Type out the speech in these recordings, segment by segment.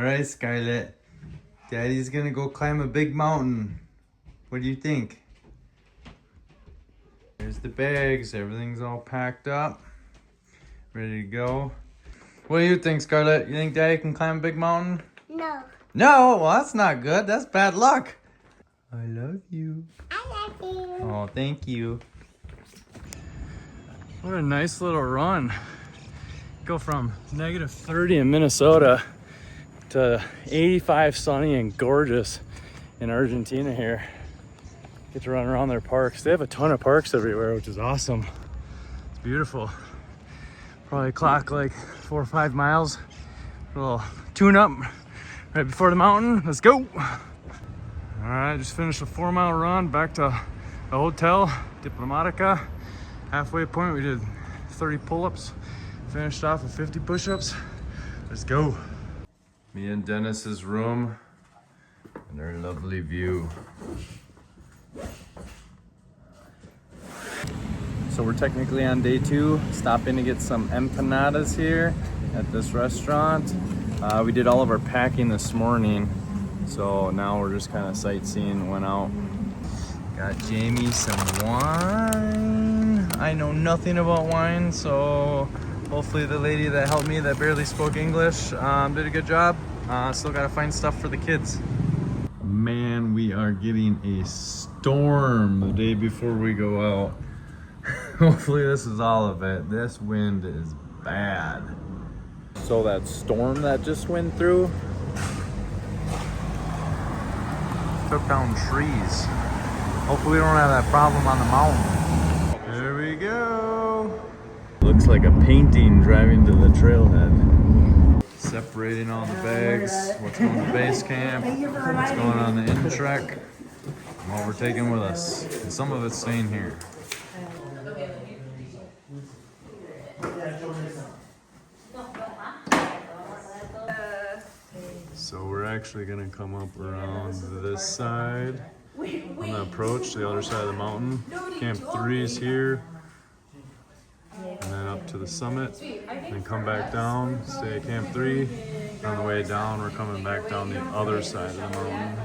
All right, Scarlett. Daddy's gonna go climb a big mountain. What do you think? There's the bags. Everything's all packed up. Ready to go. What do you think, Scarlett? You think Daddy can climb a big mountain? No. No? Well, that's not good. That's bad luck. I love you. I love you. Oh, thank you. What a nice little run. Go from -30 in Minnesota to 85 sunny and gorgeous in Argentina here. Get to run around their parks. They have a ton of parks everywhere, which is awesome. It's beautiful. Probably clock like 4 or 5 miles. A little tune up right before the mountain. Let's go. All right, just finished a 4-mile run back to the hotel, Diplomatica. Halfway point, we did 30 pull-ups. Finished off with 50 push-ups. Let's go. Me and Dennis's room and our lovely view. So we're technically on day 2, stopping to get some empanadas here at this restaurant. We did all of our packing this morning, so now we're just kind of sightseeing, went out. Got Jamie some wine. I know nothing about wine, so hopefully the lady that helped me that barely spoke English did a good job. Still gotta find stuff for the kids. Man, we are getting a storm the day before we go out. Hopefully this is all of it. This wind is bad. So that storm that just went through took down trees. Hopefully we don't have that problem on the mountain. There we go. Looks like a painting driving to the trailhead. Separating all the bags, what's going to base camp, what's going on the in-trek, and what we're taking with us. And some of it's staying here. So we're actually gonna come up around this side on the approach to the other side of the mountain. Camp 3 is here. And then up to the summit, and then come back down, stay at Camp 3. On the way down, we're coming back down the other side of the mountain,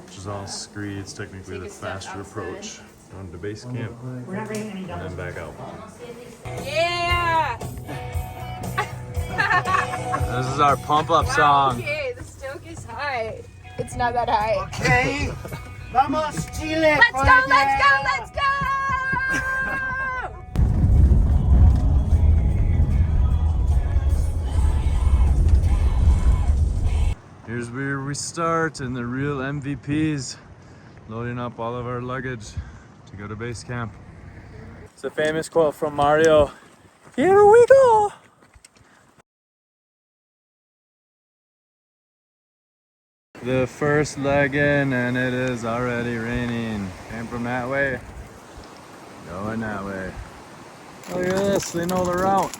which is all scree. It's technically the faster approach. Down to base camp, and then back out. Yeah! This is our pump-up song. Okay, the stoke is high. It's not that high. Okay, vamos Chile. Let's go, let's go, let's go! Here's where we start, and the real MVPs, loading up all of our luggage to go to base camp. It's a famous quote from Mario. Here we go! The first leg in, and it is already raining. Came from that way, going that way. Look at this, they know the route.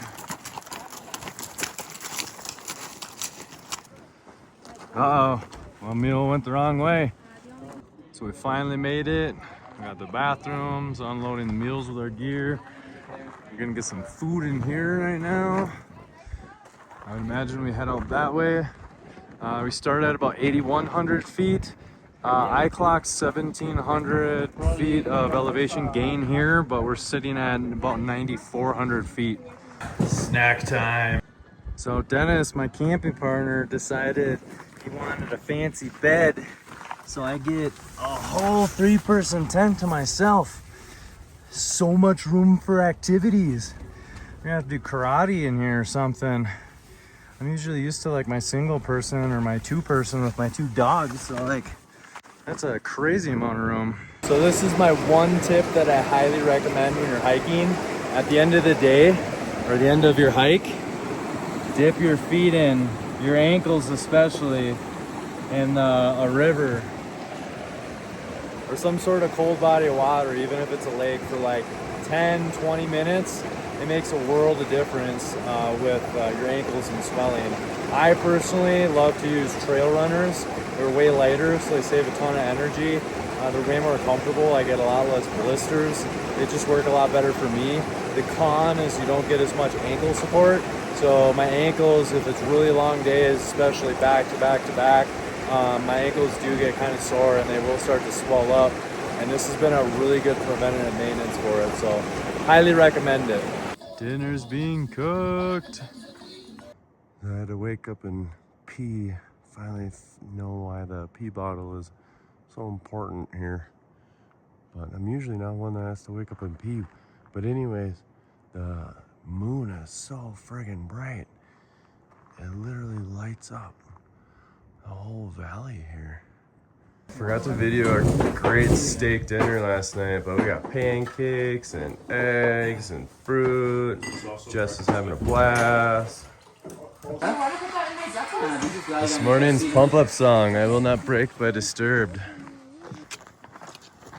Uh-oh, one mule went the wrong way. So we finally made it. We got the bathrooms, unloading the mules with our gear. We're gonna get some food in here right now. I would imagine we head out that way. We started at about 8,100 feet. I clocked 1,700 feet of elevation gain here, but we're sitting at about 9,400 feet. Snack time. So Dennis, my camping partner, decided he wanted a fancy bed, so I get a whole 3-person tent to myself. So much room for activities. We're gonna have to do karate in here or something. I'm usually used to like my single person or my 2-person with my 2 dogs, so like that's a crazy amount of room. So this is my one tip that I highly recommend when you're hiking. At the end of the day, or the end of your hike, dip your feet in, your ankles especially, in a river or some sort of cold body of water, even if it's a lake, for like 10-20 minutes. It makes a world of difference with your ankles and swelling. I personally love to use trail runners. They're way lighter, so they save a ton of energy. They're way more comfortable. I get a lot less blisters. They just work a lot better for me. The con is you don't get as much ankle support, So my ankles, if it's really long days, especially back to back to back, my ankles do get kind of sore and they will start to swell up. And this has been a really good preventative maintenance for it. So highly recommend it. Dinner's being cooked. I had to wake up and pee. Finally know why the pee bottle is so important here. But I'm usually not one that has to wake up and pee. But anyways, the moon is so friggin' bright. It literally lights up the whole valley here. Forgot to video our great steak dinner last night, but we got pancakes and eggs and fruit. Jess is having a blast. This morning's pump up song, I Will Not Break by Disturbed.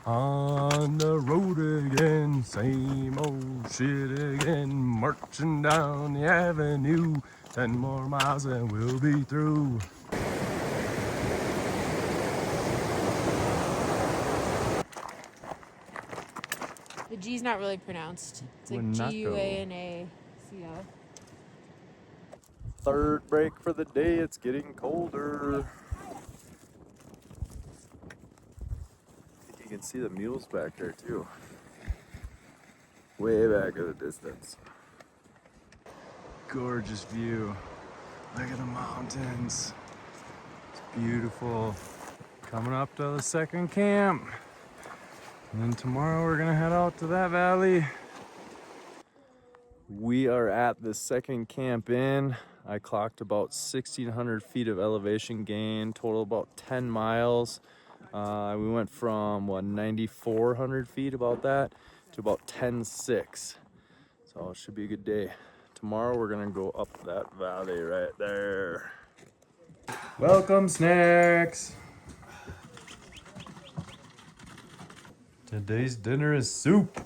On the road again, same old shit again, marching down the avenue, 10 more miles and we'll be through. The G's not really pronounced. It's like Guanaco. G-U-A-N-A-C-O. Third break for the day, it's getting colder. I think you can see the mules back there too. Way back in the distance. Gorgeous view. Look at the mountains. It's beautiful. Coming up to the second camp. And then tomorrow we're gonna head out to that valley. We are at the second camp in. I clocked about 1,600 feet of elevation gain, total about 10 miles. We went from 9,400 feet, about that, to about 10,600. So it should be a good day. Tomorrow we're gonna go up that valley right there. Welcome snacks. Today's dinner is soup.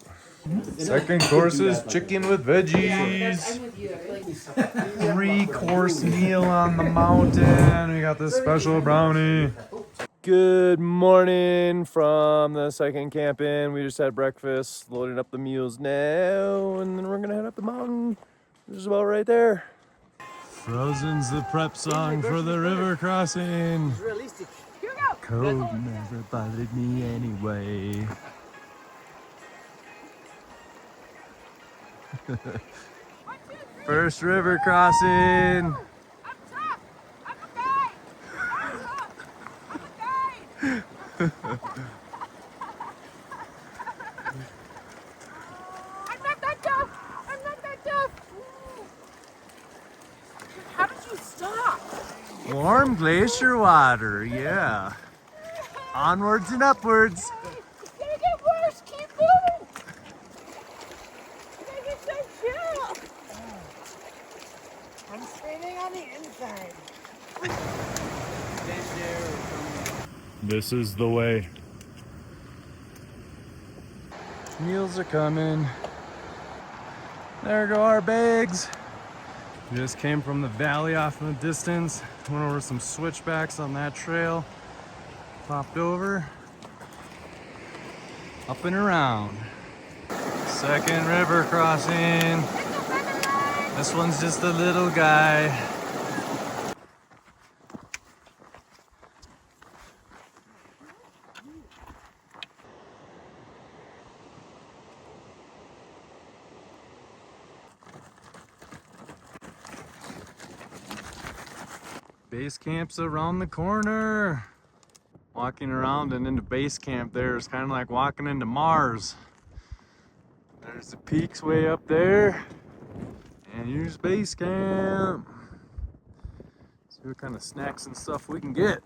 Second course is chicken with veggies. 3-course meal on the mountain. We got this special brownie. Good morning from the second camp in. We just had breakfast, loading up the meals now, and then we're gonna head up the mountain. This is about right there. Frozen's the prep song for the river crossing. Cold never bothered me anyway. First river crossing. I'm tough. I'm a guy. I'm tough. I'm a guy. I'm not that tough. I'm not that tough. How did you stop? Warm glacier water, yeah. Onwards and upwards. It's gonna get worse. Keep moving. It's gonna get so chill. I'm skating on the inside. This is the way. Meals are coming. There go our bags. We just came from the valley off in the distance. Went over some switchbacks on that trail. Popped over. Up and around. Second river crossing. This one's just a little guy. Base camp's around the corner. Walking around and into base camp there is kind of like walking into Mars. There's the peaks way up there. And here's base camp. See what kind of snacks and stuff we can get.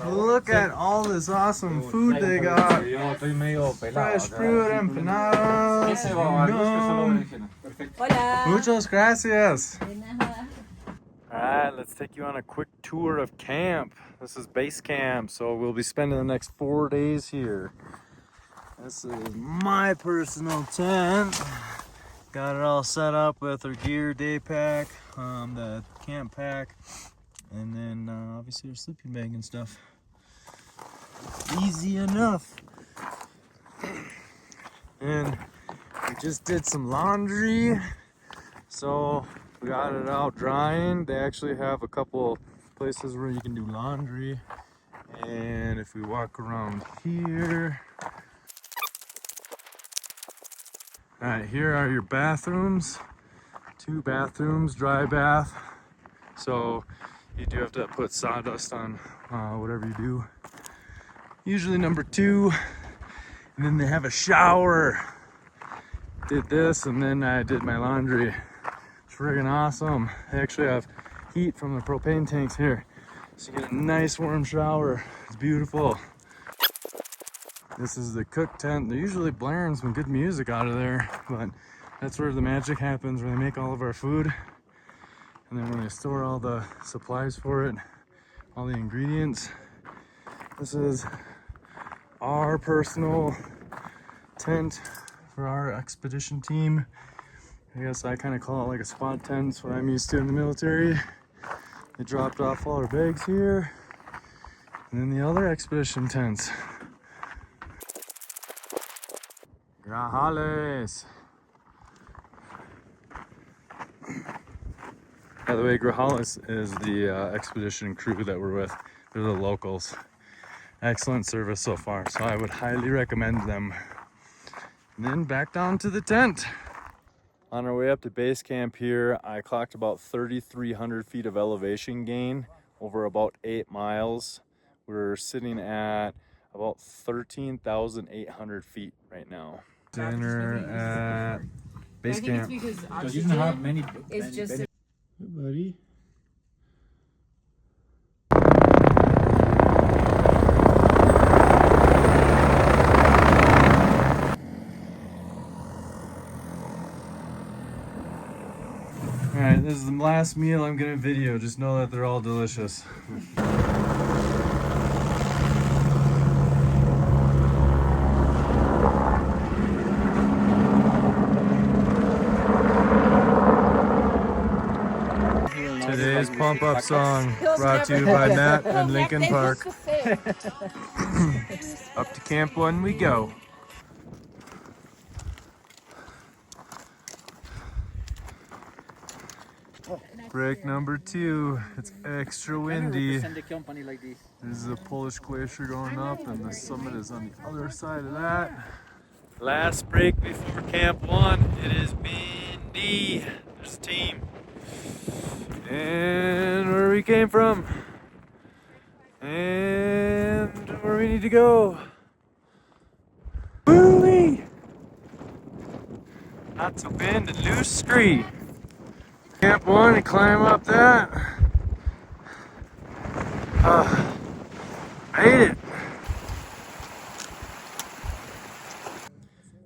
Look at all this awesome food they got. Fresh fruit, empanadas, gum. Muchas gracias. Alright, let's take you on a quick tour of camp. This is base camp, so we'll be spending the next 4 days here. This is my personal tent. Got it all set up with our gear, day pack, the camp pack, and then obviously our sleeping bag and stuff. Easy enough. And we just did some laundry, so We got it out drying. They actually have a couple places where you can do laundry. And if we walk around here, all right, here are your bathrooms. 2 bathrooms, dry bath. So you do have to put sawdust on whatever you do. Usually number 2. And then they have a shower. Did this and then I did my laundry. It's friggin' awesome. They actually have heat from the propane tanks here. So you get a nice warm shower. It's beautiful. This is the cook tent. They're usually blaring some good music out of there, but that's where the magic happens, where they make all of our food. And then when they store all the supplies for it, all the ingredients. This is our personal tent for our expedition team. I guess I kind of call it like a squad tent. It's what I'm used to in the military. They dropped off all our bags here. And then the other expedition tents. Grajales. By the way, Grajales is the expedition crew that we're with. They're the locals. Excellent service so far, so I would highly recommend them. And then back down to the tent. On our way up to base camp here, I clocked about 3,300 feet of elevation gain over about 8 miles. We're sitting at about 13,800 feet right now. Dinner at base camp. Because you don't have many. It's just Hey, buddy. Alright, this is the last meal I'm gonna video. Just know that they're all delicious. Today's pump up song brought to you by Matt and Lincoln Park. Up to Camp 1 we go. Break number 2. It's extra windy. This is a Polish glacier going up, and the summit is on the other side of that. Last break before Camp 1. It is windy. There's a team. And where we came from. And where we need to go. Woo-wee! Lots of wind and loose scree. Camp 1 and climb up that. Made it.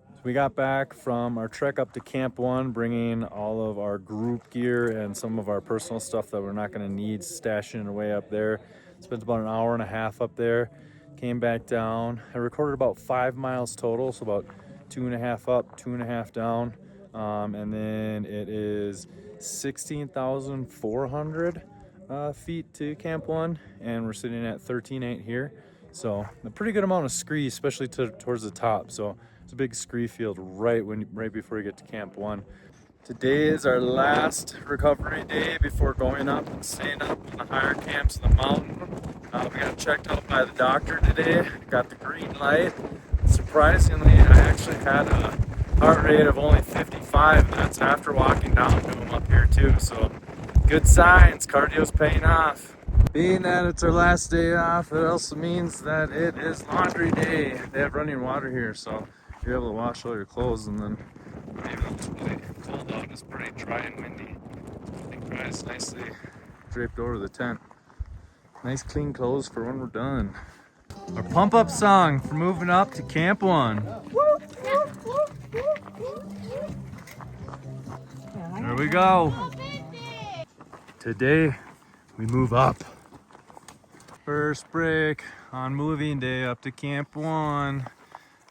So we got back from our trek up to Camp 1, bringing all of our group gear and some of our personal stuff that we're not going to need stashing away up there. Spent about an hour and a half up there. Came back down. I recorded about 5 miles total, so about 2.5 up, 2.5 down. And then it is 16,400 feet to Camp 1, and we're sitting at 13.8 here. So a pretty good amount of scree, especially towards the top. So it's a big scree field right before you get to Camp 1. Today is our last recovery day before going up and staying up in the higher camps in the mountain. We got checked out by the doctor today. Got the green light. Surprisingly, I actually had a heart rate of only 55, and that's after walking down to him up here too. So good signs, cardio's paying off. Being that it's our last day off, it also means that it is laundry day. They have running water here, so you're able to wash all your clothes, and then even though it's really cold out, it's pretty dry and windy. It dries nicely draped over the tent. Nice clean clothes for when we're done. Our pump up song for moving up to Camp 1. There we go. Today we move up. First break on moving day up to Camp 1.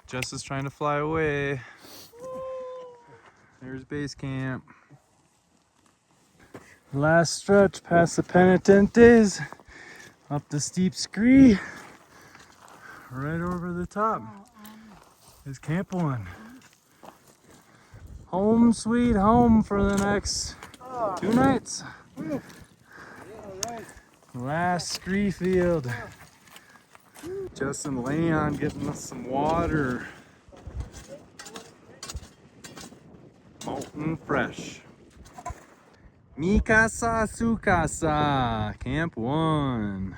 Jess is trying to fly away. There's base camp. Last stretch past the penitentes. Up the steep scree. Right over the top is Camp 1. Home sweet home for the next 2 nights. Last scree field. Justin Leon getting us some water. Mountain fresh. Mi casa, su casa. Camp 1.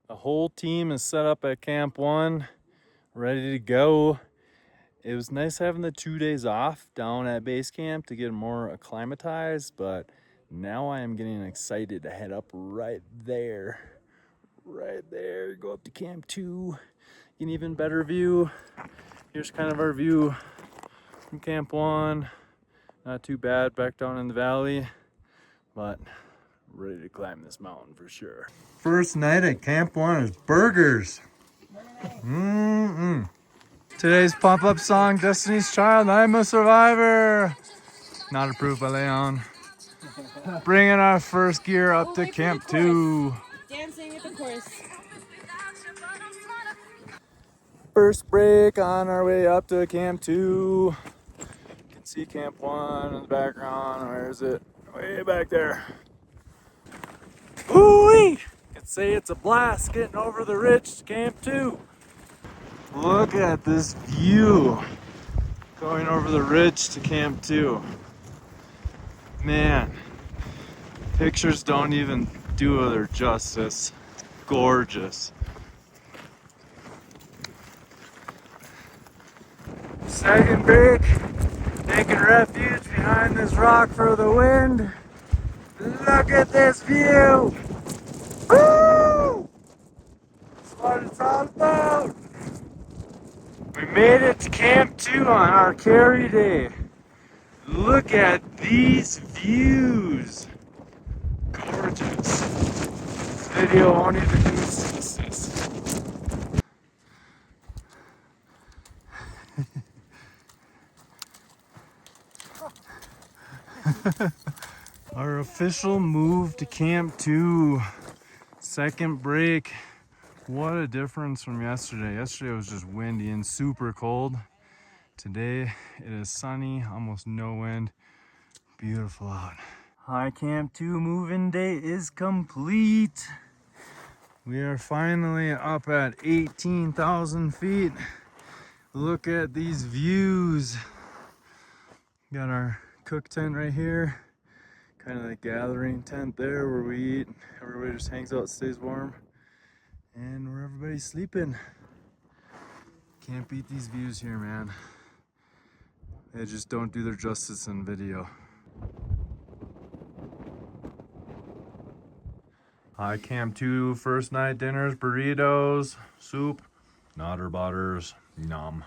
The whole team is set up at Camp 1, ready to go. It was nice having the 2 days off down at base camp to get more acclimatized, but now I am getting excited to head up right there. Right there, go up to Camp 2, get an even better view. Here's kind of our view from Camp 1. Not too bad back down in the valley, but ready to climb this mountain for sure. First night at Camp 1 is burgers. Today's pop-up song, Destiny's Child, I'm a Survivor. Not approved by Leon. Bringing our first gear up to Camp 2. Dancing with the chorus. First break on our way up to Camp 2. You can see Camp 1 in the background. Where is it? Way back there. Ooh-wee! Can say it's a blast getting over the ridge to Camp 2. Look at this view going over the ridge to Camp 2. Man, pictures don't even do their justice. It's gorgeous. Second break, taking refuge behind this rock for the wind. Look at this view! Woo! That's what it's all about. We made it to Camp 2 on our carry day. Look at these views. Gorgeous. This video won't even do justice. Our official move to Camp 2. Second break. What a difference from yesterday. Yesterday was just windy and super cold. Today it is sunny, almost no wind. Beautiful out. Hi, Camp 2 move-in day is complete. We are finally up at 18,000 feet. Look at these views. Got our cook tent right here. Kind of the gathering tent there where we eat. Everybody just hangs out, stays warm. And where everybody's sleeping. Can't beat these views here, man. They just don't do their justice in video. Hi, Camp 2, first night dinners, burritos, soup, Nutter Butters, yum.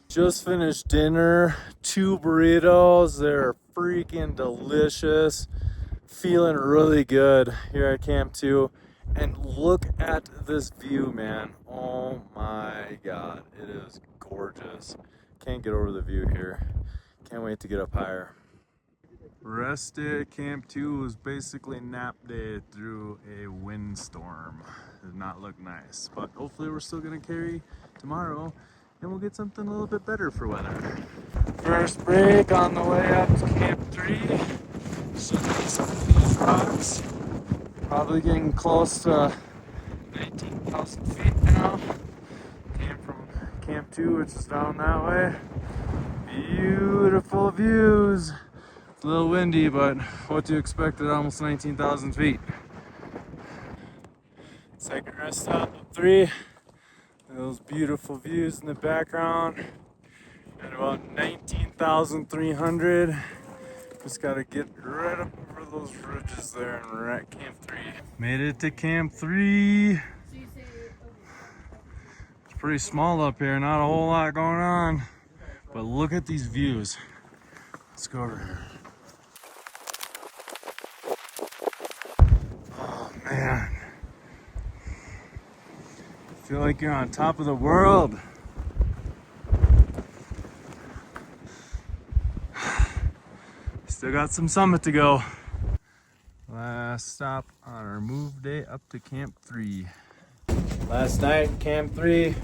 Just finished dinner, 2 burritos, they're freaking delicious. Feeling really good here at Camp 2. And look at this view, man. Oh my God, it is gorgeous. Can't get over the view here. Can't wait to get up higher. Rest day at Camp 2 was basically nap day through a windstorm. Did not look nice, but hopefully we're still gonna carry tomorrow and we'll get something a little bit better for weather. First break on the way up to Camp 3. So some of these rocks. Probably getting close to 19,000 feet now. Came from Camp 2, which is down that way. Beautiful views. It's a little windy, but what do you expect at almost 19,000 feet? Second rest stop of 3. Those beautiful views in the background. At about 19,300. Just gotta get right up over those ridges there and we're at Camp 3. Made it to Camp 3. It's pretty small up here, not a whole lot going on. But look at these views. Let's go over here. Oh man. I feel like you're on top of the world. Still got some summit to go. Last stop on our move day up to Camp 3. Last night, Camp 3,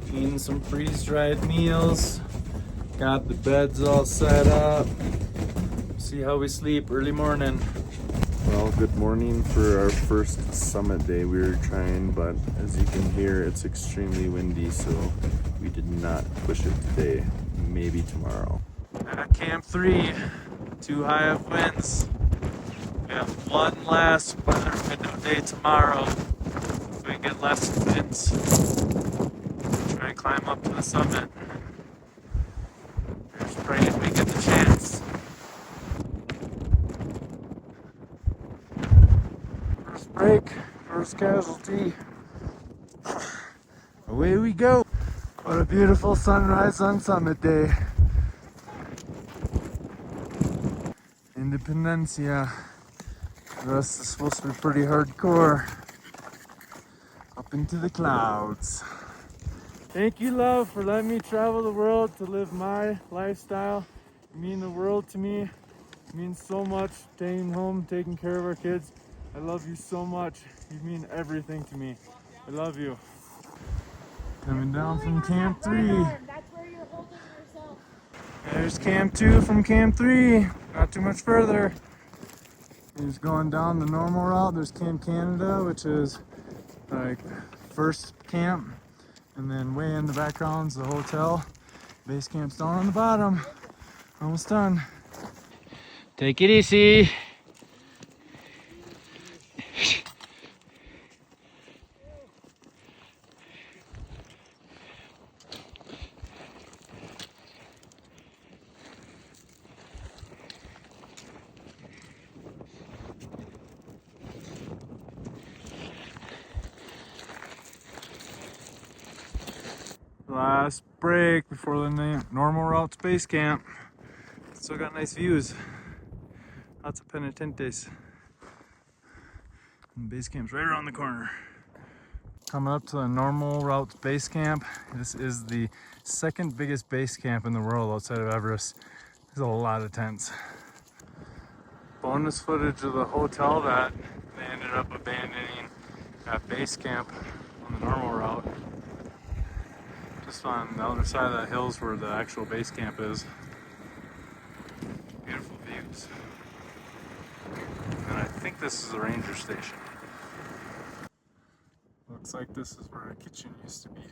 eating some freeze-dried meals. Got the beds all set up. See how we sleep early morning. Well, good morning for our first summit day we were trying, but as you can hear, it's extremely windy, so we did not push it today. Maybe tomorrow. At Camp 3, too high of winds. We have one last weather window day tomorrow. So we can get less winds. Try and climb up to the summit. We're just praying we get the chance. First break, first casualty. Away we go. What a beautiful sunrise on summit day. Independencia. The rest is supposed to be pretty hardcore. Up into the clouds. Thank you, love, for letting me travel the world to live my lifestyle. You mean the world to me. It means so much. Staying home, taking care of our kids. I love you so much. You mean everything to me. I love you. Coming down from Camp 3. That's where you're holding yourself. There's Camp 2 from Camp 3. Not too much further. He's going down the normal route. There's Camp Canada, which is like first camp. And then way in the background's the hotel. Base camp's down on the bottom. Almost done. Take it easy. Last break before the normal route to base camp. Still got nice views. Lots of penitentes. And base camp's right around the corner. Coming up to the normal route to base camp. This is the second biggest base camp in the world outside of Everest. There's a lot of tents. Bonus footage of the hotel that they ended up abandoning at base camp on the normal route. Just on the other side of the hills where the actual base camp is. Beautiful views. And I think this is the ranger station. Looks like this is where a kitchen used to be.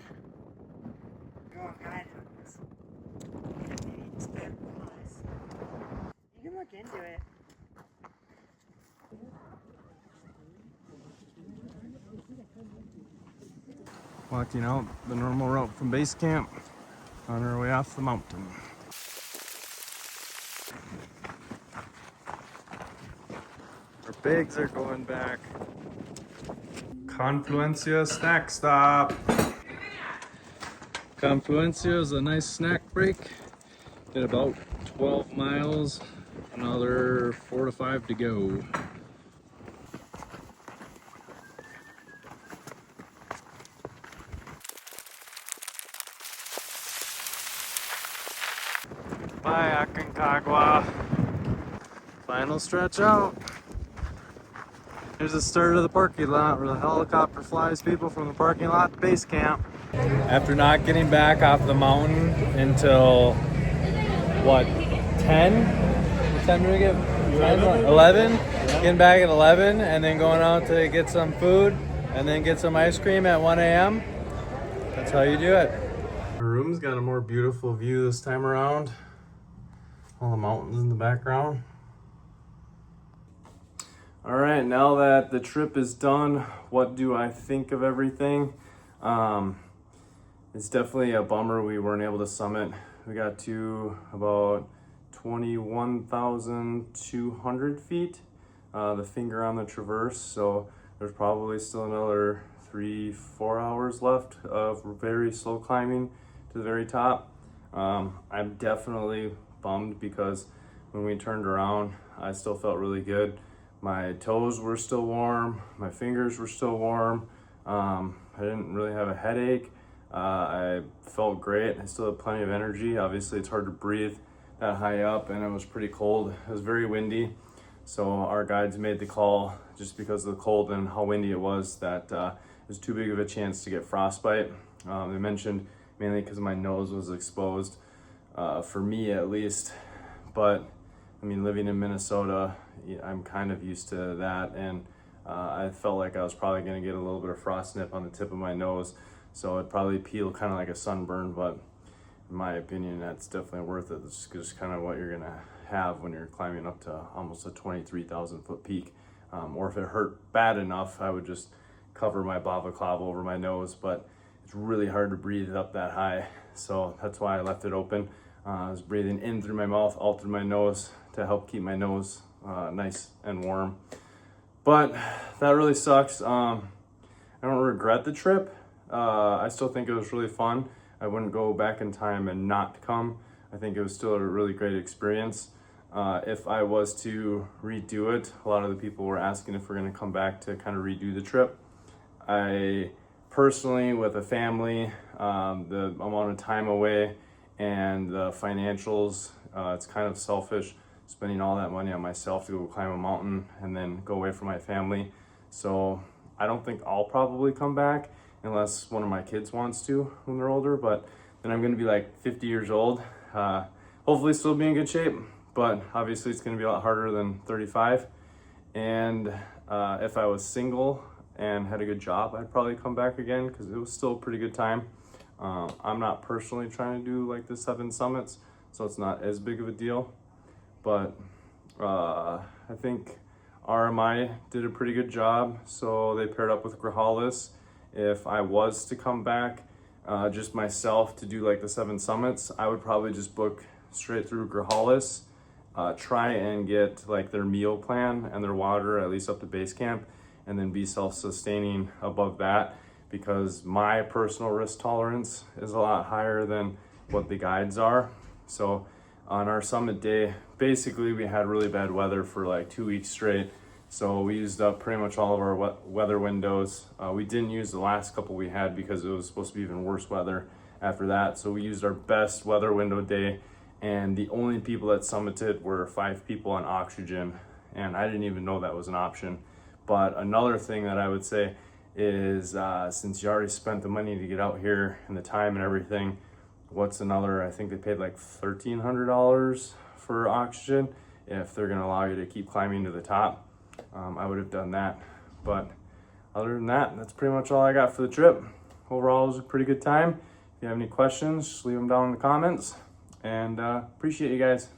You can look into it. Walking out the normal route from base camp on our way off the mountain. Our bags are going back. Confluencia snack stop. Confluencia is a nice snack break. Did about 12 miles, another 4 to 5 to go. Bye, Aconcagua. Final stretch out. Here's the start of the parking lot where the helicopter flies people from the parking lot to base camp. After not getting back off the mountain until, what, 10? What time did we get? 10, 11? Getting back at 11 and then going out to get some food and then get some ice cream at 1 a.m. That's how you do it. Our room's got a more beautiful view this time around. All the mountains in the background. All right, now that the trip is done, what do I think of everything? It's definitely a bummer we weren't able to summit. We got to about 21,200 feet, the finger on the traverse. So there's probably still another 3-4 hours left of very slow climbing to the very top. I'm definitely bummed because when we turned around, I still felt really good. My toes were still warm, my fingers were still warm. I didn't really have a headache. I felt great. I still had plenty of energy. Obviously, it's hard to breathe that high up, and it was pretty cold. It was very windy. So our guides made the call, just because of the cold and how windy it was, that it was too big of a chance to get frostbite. They mentioned mainly because my nose was exposed, for me at least. But I mean, living in Minnesota, I'm kind of used to that, and I felt like I was probably going to get a little bit of frost nip on the tip of my nose, so it'd probably peel kind of like a sunburn, but in my opinion, that's definitely worth it. It's just kind of what you're gonna have when you're climbing up to almost a 23,000 foot peak. Or if it hurt bad enough, I would just cover my balaclava over my nose, but it's really hard to breathe up that high. So that's why I left it open. I was breathing in through my mouth, out through my nose to help keep my nose nice and warm. But that really sucks. I don't regret the trip. I still think it was really fun. I wouldn't go back in time and not come. I think it was still a really great experience. If I was to redo it, a lot of the people were asking if we're gonna come back to kind of redo the trip. I personally, with a family, the amount of time away and the financials, it's kind of selfish spending all that money on myself to go climb a mountain and then go away from my family. So I don't think I'll probably come back unless one of my kids wants to when they're older, but then I'm gonna be like 50 years old. Hopefully still be in good shape, but obviously it's gonna be a lot harder than 35. And if I was single and had a good job, I'd probably come back again because it was still a pretty good time. I'm not personally trying to do like the 7 summits, so it's not as big of a deal, but I think RMI did a pretty good job, so they paired up with Grajales. If I was to come back, just myself to do like the 7 summits, I would probably just book straight through Grajales, try and get like their meal plan and their water at least up to base camp, and then be self-sustaining above that, because my personal risk tolerance is a lot higher than what the guides are. So on our summit day, basically we had really bad weather for like 2 weeks straight. So we used up pretty much all of our weather windows. We didn't use the last couple we had because it was supposed to be even worse weather after that. So we used our best weather window day, and the only people that summited were 5 people on oxygen, and I didn't even know that was an option. But another thing that I would say is since you already spent the money to get out here and the time and everything, what's another, I think they paid like $1,300 for oxygen if they're gonna allow you to keep climbing to the top. I would have done that. But other than that, that's pretty much all I got for the trip. Overall, it was a pretty good time. If you have any questions, just leave them down in the comments. And appreciate you guys.